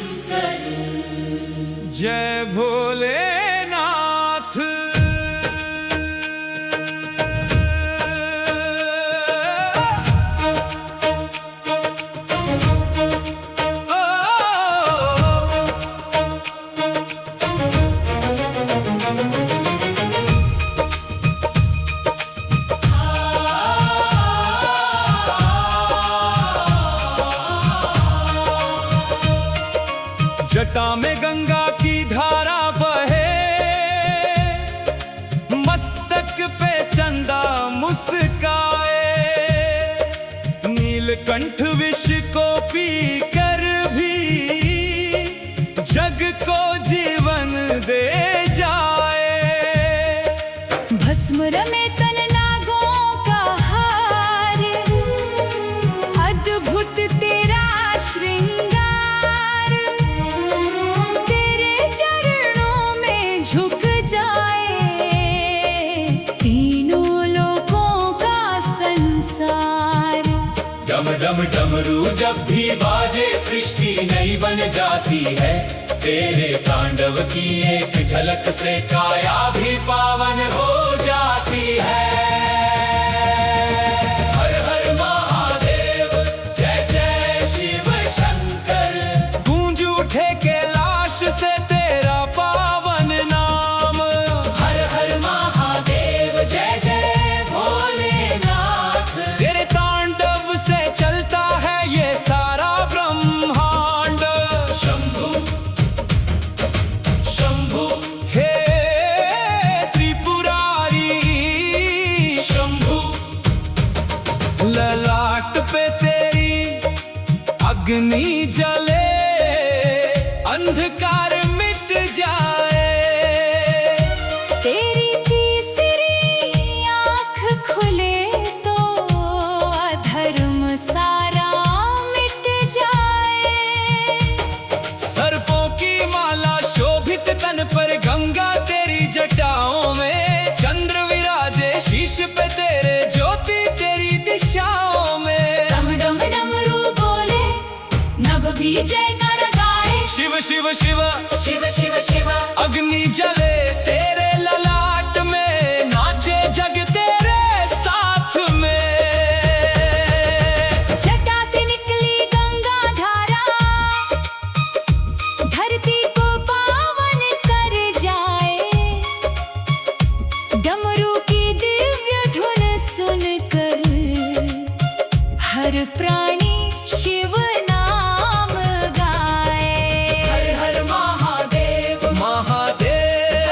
शंकर। जय भोलेनाथ। जटा में गंगा की धारा बहे, मस्तक पे चंदा मुस्काए। नीलकंठ विष को पी कर भी जग को जीवन दे जाए। भस्म रमे तन नागों का हार, अद्भुत तेरा श्रृंगार। डम डम डमरू जब भी बाजे सृष्टि नई बन जाती है। तेरे तांडव की एक झलक से काया भी पावन हो जाती है। हर हर महादेव जय जय शिव शंकर। गूंज उठे कैलाश से तेरा पावन नाम। हर हर महादेव जय जय भोलेनाथ। तेरे तांडव से चलता है ये सारा ब्रह्मांड। शंभु शंभु हे त्रिपुरारी शंभु। ललाट पे तेरी अग्नि जले, अंधकार मिट जाए। तेरी तीसरी आँख खुले तो अधर्म सारा मिट जाए। सर्पों की माला शोभित तन पर गंगा तेरी जटाओं में। चंद्र विराजे शीश पे तेरे, ज्योति तेरी दिशाओं में। डम डम डमरू बोले नभ भी जयकार गाए। शिव शिव शिव शिव शिव शिव अग्नि जले तेरे ललाट में, नाचे जग तेरे साथ में। जटा से निकली गंगा धारा, धरती को पावन कर जाए। डमरू की दिव्य धुन सुनकर हर प्राणी शिव नाम गाए। हर हर महादेव महादेव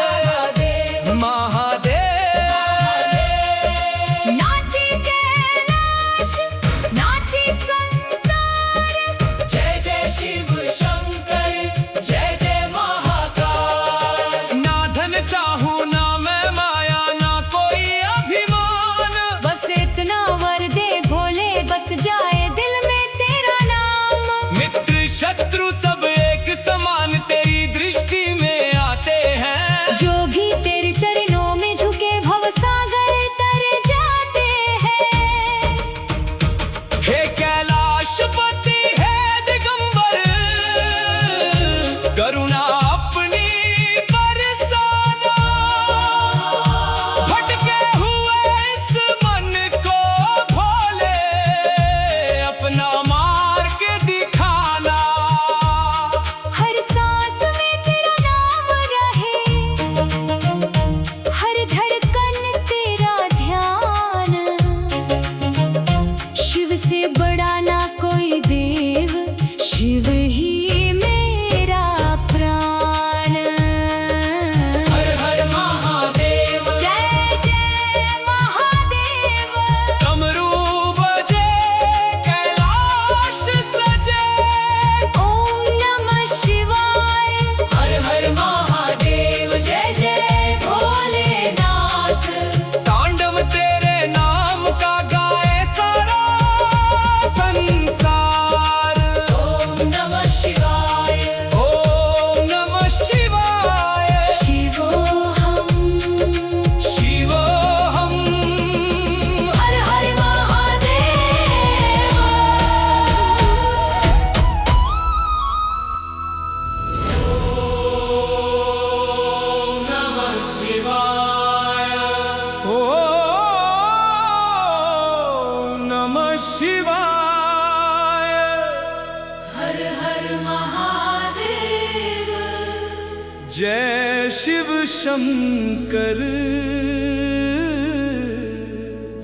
जय शिव शंकर।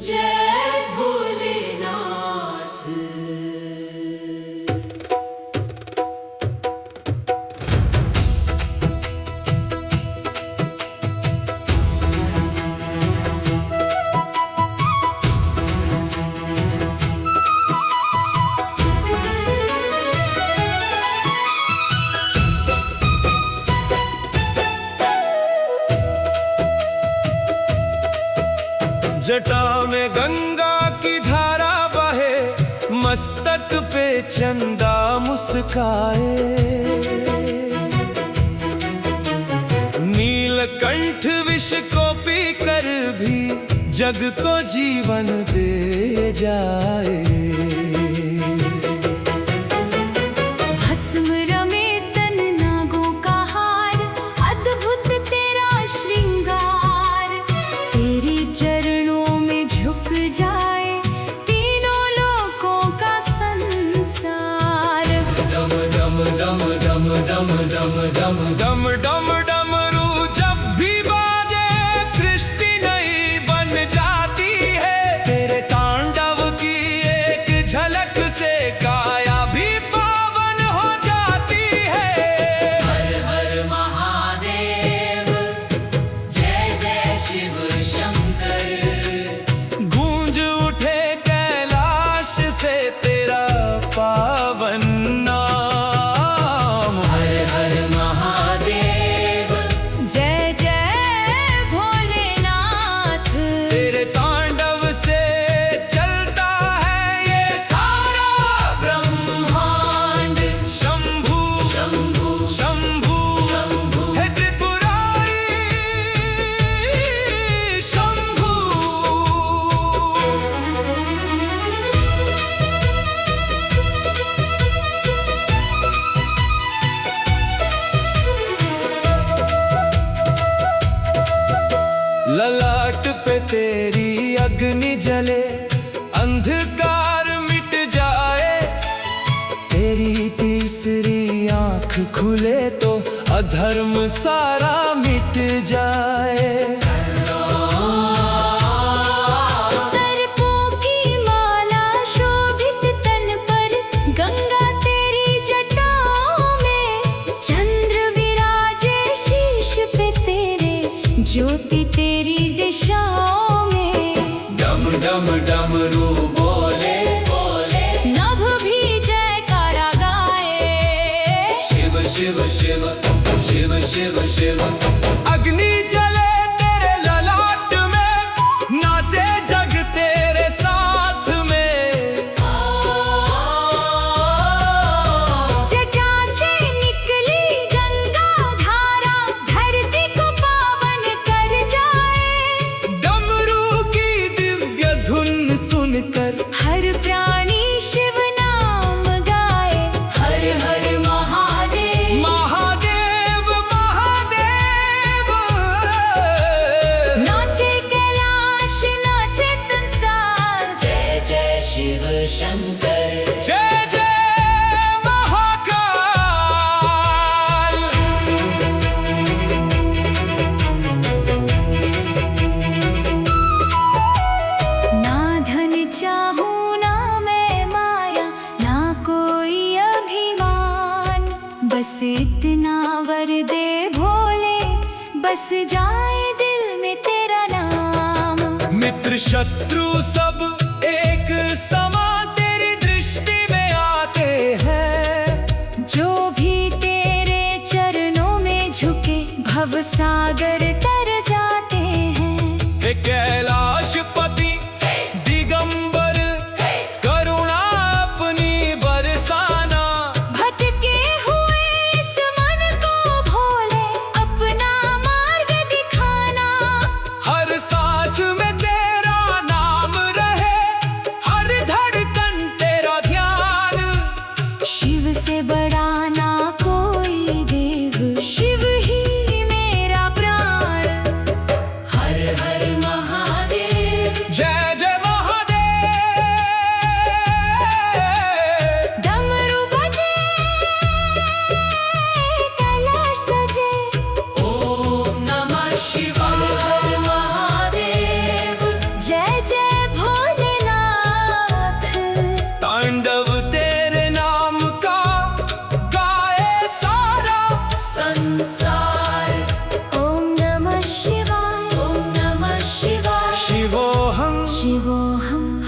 जय भोलेनाथ। जटा में गंगा की धारा बहे, मस्तक पे चंदा मुस्काए। नीलकंठ विष को पीकर भी जग को जीवन दे जाए। भस्म रमे तन नागों का हार, अद्भुत तेरा श्रृंगार। तेरे चरणों में झुक जाए तीनों लोकों का संसार। डम डम डम डम डम डम डम डम डम डमरू जब भी बाजे, सृष्टि नई बन जाती है। तेरे तांडव की एक झलक से काया भी पावन हो जाती है। हर हर महादेव, जय जय शिव शंकर। गूंज उठे कैलाश से तेरा पावन नाम। हर हर महादेव, जय जय भोलेनाथ। तेरे तांडव से चलता है ये सारा ब्रह्मांड। शंभू शंभु शंभू शंभु है त्रिपुरारी शंभू। ललाट पे तेरी अग्नि जले, अंधकार मिट जाए। तेरी तीसरी आंख खुले तो अधर्म सारा मिट जाए। सर्पों की माला शोभित तन पर, गंगा तेरी जटाओं में। चंद्र विराजे शीश पे तेरे, ज्योति तेरी दिशाओं में। डम डम डमरू बोले बोले, नभ भी जयकारा गाए। शिव शिव शिव शिव शिव शिव। अग्नि जले तेरे ललाट में, नाचे जग तेरे साथ में। जटा से निकली गंगा धारा, धरती को पावन कर जाए। डमरू की दिव्य धुन सुनकर हर प्राणी शिव नाम गाए। हर हर महादेव, महादेव महादेव। नाचे कैलाश नाचे संसार। जय जय शिव शंकर। जय जय महाकाल। ना धन चाहूं ना मैं माया, ना कोई अभिमान। बस इतना वर दे भोले, बस जाए दिल में तेरा नाम। मित्र शत्रु सब एक समान तेरी दृष्टि में आते हैं। जो भी तेरे चरणों में झुके, भव सागर तर जाते हैं। हे कैलाशपति दिगंबर, करुणा अपनी बरसाना। भटके हुए इस मन को भोले, अपना मार्ग दिखाना। हर सांस में तेरा नाम रहे, हर धड़कन तेरा ध्यान। शिव से बड़ा ना कोई देव, शिव ही मेरा प्राण। शिवोऽहम्